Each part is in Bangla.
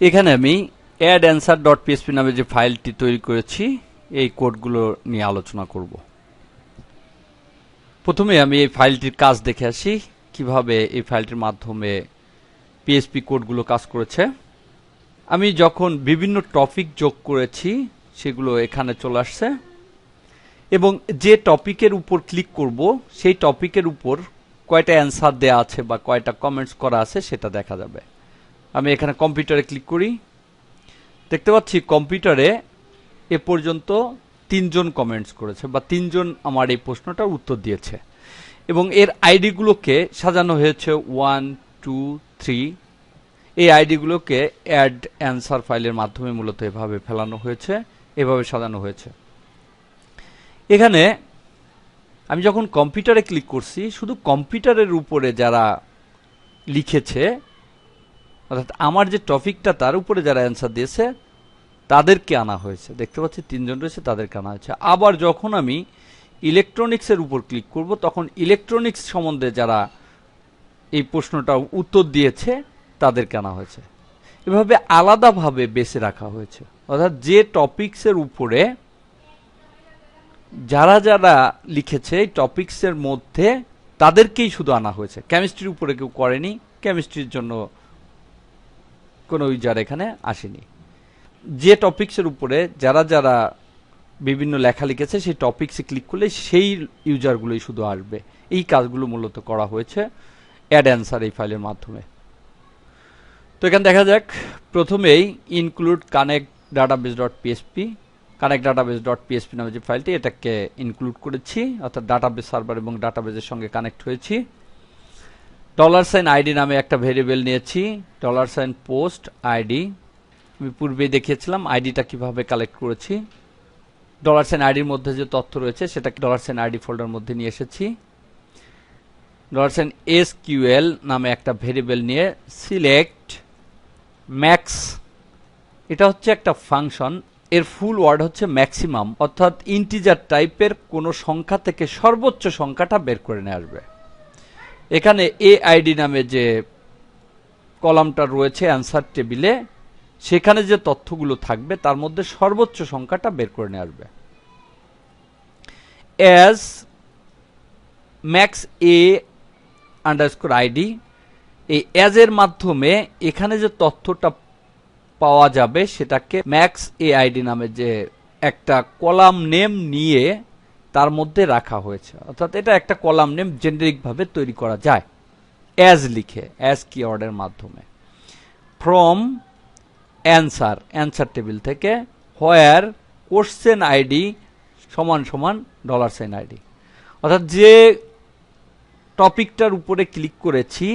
এখানে আমি add_answer.php নামে যে ফাইলটি তৈরি করেছি এই কোডগুলো নিয়ে আলোচনা করব। প্রথমে আমি এই ফাইলটির কাজ দেখে আসি কিভাবে এই ফাইলটির মাধ্যমে পিএইচপি কোডগুলো কাজ করেছে। আমি যখন বিভিন্ন টপিক যোগ করেছি সেগুলো এখানে চলে আসছে এবং যে টপিকের উপর ক্লিক করব সেই টপিকের উপর কয়টা অ্যান্সার দেয়া আছে বা কয়টা কমেন্টস করা আছে সেটা দেখা যাবে। আমি এখানে কম্পিউটারে ক্লিক করি, দেখতে পাচ্ছি কম্পিউটারে এ পর্যন্ত 3 জন কমেন্টস করেছে বা 3 জন আমার এই প্রশ্নটার উত্তর দিয়েছে এবং এর আইডিগুলোকে সাজানো হয়েছে 1 2 3। এই আইডিগুলোকে অ্যাড অ্যান্সার ফাইলের মাধ্যমে মূলত এভাবে ফেলানো হয়েছে, এভাবে সাজানো হয়েছে। এখানে আমি যখন কম্পিউটারে ক্লিক করছি শুধু কম্পিউটারের উপরে যারা লিখেছে অর্থাৎ আমার যে টপিকটা তার উপরে যারা অ্যান্সার দিয়েছে তাদেরকে আনা হয়েছে। দেখতে পাচ্ছি 3 জন রয়েছে, তাদেরকে আনা হয়েছে। আবার যখন আমি ইলেকট্রনিক্সের উপর ক্লিক করব তখন ইলেকট্রনিক্স সম্বন্ধে যারা এই প্রশ্নটা উত্তর দিয়েছে তাদেরকে আনা হয়েছে। এভাবে আলাদাভাবে বেছে রাখা হয়েছে, অর্থাৎ যে টপিকসের উপরে যারা যারা লিখেছে এই টপিকসের মধ্যে তাদেরকেই শুধু আনা হয়েছে। কেমিস্ট্রির উপরে কেউ করেনি, কেমিস্ট্রির জন্য কোনো ইউজার এখানে আসেনি। যে টপিকসের উপরে যারা যারা বিভিন্ন লেখা লিখেছে সেই টপিকসে ক্লিক করলে সেই ইউজারগুলোই শুধু আসবে। এই কাজগুলো মূলত করা হয়েছে অ্যাড অ্যান্সার এই ফাইলের মাধ্যমে। তো এখানে দেখা যাক, প্রথমেই include connect database dot PSP, connect database dot PSP নামে যে ফাইলটি এটাকে ইনক্লুড করেছি, অর্থাৎ ডাটাবেস সার্ভার এবং ডাটাবেসের সঙ্গে কানেক্ট হয়েছি। $আইডি নামে একটা ভেরিয়েবল নিয়েছি, $পোস্ট আইডি। আমি পূর্বেই দেখিয়েছিলাম আইডিটা কিভাবে কালেক্ট করেছি। $আইডির মধ্যে যে তথ্য রয়েছে সেটাকে $আইডি ফোল্ডার মধ্যে নিয়ে এসেছি। $SQL নামে একটা ভেরিয়েবল নিয়ে সিলেক্ট ম্যাক্স, এটা হচ্ছে একটা ফাংশন, এর ফুল ওয়ার্ড হচ্ছে ম্যাক্সিমাম, অর্থাৎ ইন্টিজার টাইপের কোনো সংখ্যা থেকে সর্বোচ্চ সংখ্যাটা বের করে নিয়ে আসবে। এখানে এআইডি নামে যে কলামটা রয়েছে অ্যান্সার টেবিলে সেখানে যে তথ্যগুলো থাকবে তার মধ্যে সর্বোচ্চ সংখ্যাটা বের করে নিয়ে আসবে। As max A underscore ID, এই অ্যাজ এর মাধ্যমে এখানে যে তথ্যটা পাওয়া যাবে সেটাকে ম্যাক্স এ আইডি নামে যে একটা কলাম নেম নিয়ে তার মধ্যে রাখা হয়েছে, অর্থাৎ এটা একটা কলাম নেম জেনারিক ভাবে তৈরি করা যায় অ্যাজ লিখে, অ্যাজ কিওয়ার্ডের মাধ্যমে। ফ্রম অ্যান্সার, অ্যান্সার টেবিল থেকে, হোয়ার কোশ্চেন আইডি সমান সমান $আইডি, অর্থাৎ যে টপিকটার উপরে ক্লিক করেছি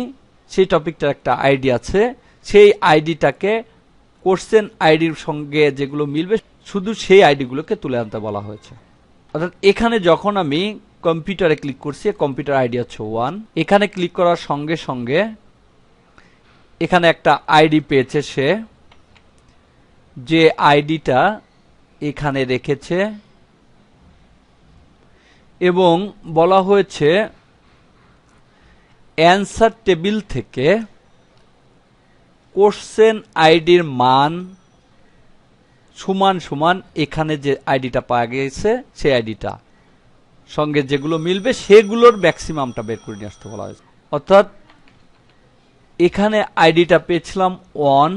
সেই টপিকটার একটা আইডি আছে, সেই আইডিটাকে কোশ্চেন আইডির সঙ্গে যেগুলো মিলবে শুধু সেই আইডিগুলোকে তুলে আনতে বলা হয়েছে। অর্থাৎ এখানে যখন আমি কম্পিউটারে ক্লিক করছি, কম্পিউটার আইডি হচ্ছে 1, এখানে ক্লিক করার সঙ্গে সঙ্গে এখানে একটা আইডি পেয়েছে সে, যে আইডিটা এখানে রেখেছে এবং বলা হয়েছে অ্যান্সার টেবিল থেকে কোশ্চেন আইডির মান সমান সমান এখানে যে আইডিটা পাওয়া গেছে সেই আইডিটা সঙ্গে যেগুলো মিলবে সেগুলোর ম্যাক্সিমামটা বের করে নিয়ে আসতে বলা হয়েছে। অর্থাৎ এখানে আইডিটা পেয়েছিলাম 1,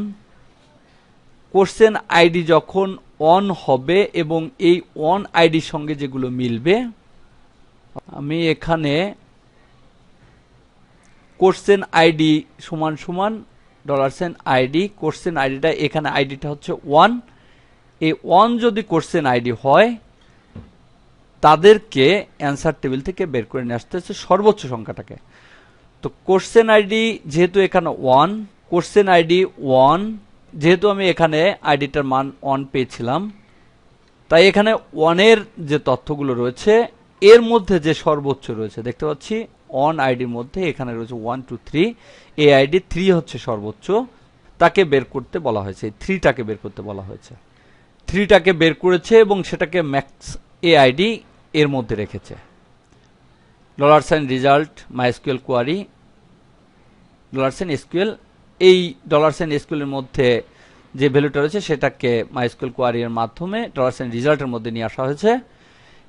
কোশ্চেন আইডি যখন 1 হবে এবং এই 1 আইডির সঙ্গে যেগুলো মিলবে, আমি এখানে কোশ্চেন আইডি সমান সমান $আইডি, কোশ্চেন আইডিটা এখানে আইডিটা হচ্ছে 1, এই 1 যদি কোশ্চেন আইডি হয় তাদেরকে অ্যান্সার টেবিল থেকে বের করে নিয়ে আসতে হচ্ছে সর্বোচ্চ সংখ্যাটাকে। তো কোশ্চেন আইডি যেহেতু এখানে 1, কোশ্চেন আইডি 1, যেহেতু আমি এখানে আইডিটার মান 1 পেয়েছিলাম, তাই এখানে 1 এর যে তথ্যগুলো রয়েছে এর মধ্যে যে সর্বোচ্চ রয়েছে দেখতে পাচ্ছি 1 আইডির মধ্যে এখানে রয়েছে 1 2 3, এই আইডি 3 হচ্ছে সর্বোচ্চ, তাকে বের করতে বলা হয়েছে, 3টাকে বের করতে বলা হয়েছে। 3টাকে বের করেছে এবং সেটাকে ম্যাক্স এ আইডি এর মধ্যে রেখেছে। $result MySQL কোয়ারি $SQL, এই $SQL এর মধ্যে যে ভ্যালুটা রয়েছে সেটাকে মাইস্কুয়েল কোয়ারি এর মাধ্যমে $সাইন রেজাল্টের মধ্যে নিয়ে আসা হয়েছে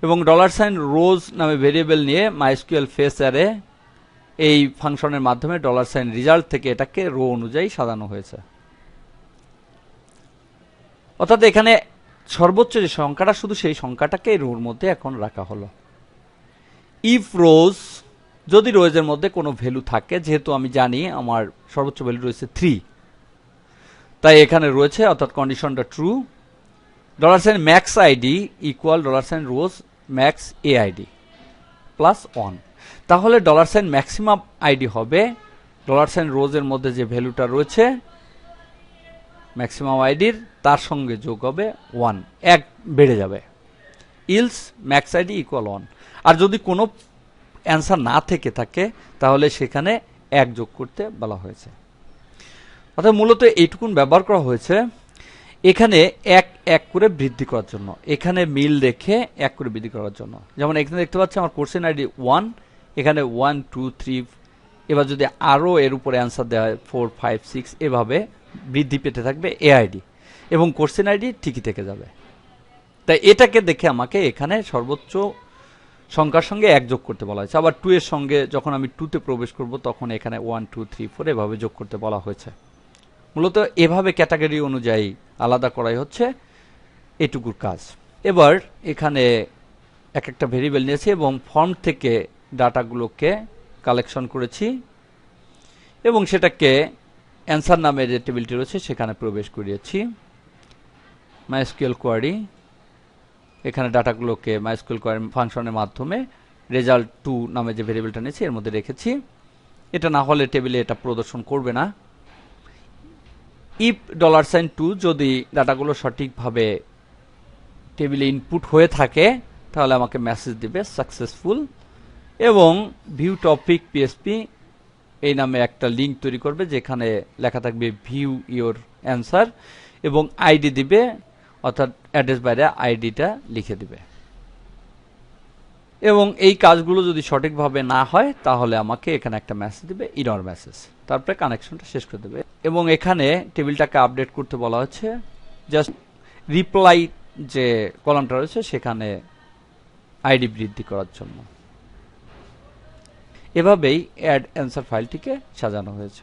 এবং $সাইন রোজ নামে ভেরিয়েবল নিয়ে মাইস্কুয়েল ফেস অ্যারে এই ফাংশনের মাধ্যমে $সাইন রেজাল্ট থেকে এটাকে রো অনুযায়ী সাজানো হয়েছে। অর্থাৎ এখানে সর্বোচ্চ যে সংখ্যাটা শুধু সেই সংখ্যাটাকে রোর মধ্যে এখন রাখা হলো। ইফ রোজ, যদি রোজের মধ্যে কোনো ভ্যালু থাকে, যেহেতু আমি জানি আমার সর্বোচ্চ ভ্যালু রয়েছে 3, তাই এখানে রয়েছে, অর্থাৎ কন্ডিশনটা true, $sign max ID equal $sign rows max A ID plus 1। তাহলে $সাইন ম্যাক্সিমাম আইডি হবে $সাইন রোজের মধ্যে যে ভ্যালুটা রয়েছে ম্যাক্সিমাম আইডির, তার সঙ্গে যোগ হবে 1, 1 বেড়ে যাবে। Else max ID equal 1। আর যদি কোনো অ্যান্সার না থেকে থাকে তাহলে সেখানে 1 যোগ করতে বলা হয়েছে। অর্থাৎ মূলত এইটুকুন ব্যবহার করা হয়েছে এখানে 1 1 করে বৃদ্ধি করার জন্য, এখানে মিল রেখে 1 করে বৃদ্ধি করার জন্য। যেমন এখানে দেখতে পাচ্ছি আমার কোশ্চেন আইডি 1, এখানে 1 2 3, এবার যদি আরও এর উপরে অ্যান্সার দেওয়া হয় 4 5 6, এভাবে বৃদ্ধি পেতে থাকবে এআইডি এবং কোশ্চেন আইডি ঠিকই থেকে যাবে। তাই এটাকে দেখে আমাকে এখানে সর্বোচ্চ সংখ্যার সঙ্গে 1 যোগ করতে বলা হয়েছে। আবার 2 এর সঙ্গে যখন আমি 2 তে প্রবেশ করব তখন এখানে 1 2 3 4 এভাবে যোগ করতে বলা হয়েছে। মূলত এভাবে ক্যাটাগরি অনুযায়ী আলাদা করাই হচ্ছে এটুকুর কাজ। এবার এখানে এক একটা ভেরিয়েবল নিয়েছি এবং ফর্ম থেকে ডাটাগুলোকে কালেকশন করেছি এবং সেটাকে অ্যান্সার নামে যে টেবিলটি রয়েছে সেখানে প্রবেশ করিয়েছি। মাইস্কুয়েল কোয়ারি, এখানে ডাটাগুলোকে মাইস্কুয়েল কোয়ারি ফাংশনের মাধ্যমে রেজাল্ট 2 নামে যে ভেরিয়েবলটা নিয়েছি এর মধ্যে রেখেছি। এটা না হলে টেবিলে এটা প্রদর্শন করবে না। ইফ $সাইন 2, যদি ডাটাগুলো সঠিকভাবে টেবিলে ইনপুট হয়ে থাকে তাহলে আমাকে মেসেজ দিবে সাকসেসফুল এবং ভিউ টপিক পিএসপি এই নামে একটা লিঙ্ক তৈরি করবে যেখানে লেখা থাকবে ভিউ ইওর অ্যান্সার এবং আইডি দিবে, অর্থাৎ অ্যাড্রেস বাইরে আইডিটা লিখে দিবে। এবং এই কাজগুলো যদি সঠিকভাবে না হয় তাহলে আমাকে এখানে একটা মেসেজ দিবে, ইরর মেসেজ, তারপরে কানেকশনটা শেষ করে দেবে। এবং এখানে টেবিলটাকে আপডেট করতে বলা হচ্ছে, জাস্ট রিপ্লাই যে কলামটা রয়েছে সেখানে আইডি বৃদ্ধি করার জন্য। এভাবেই অ্যাড অ্যান্সার ফাইলটিকে সাজানো হয়েছে।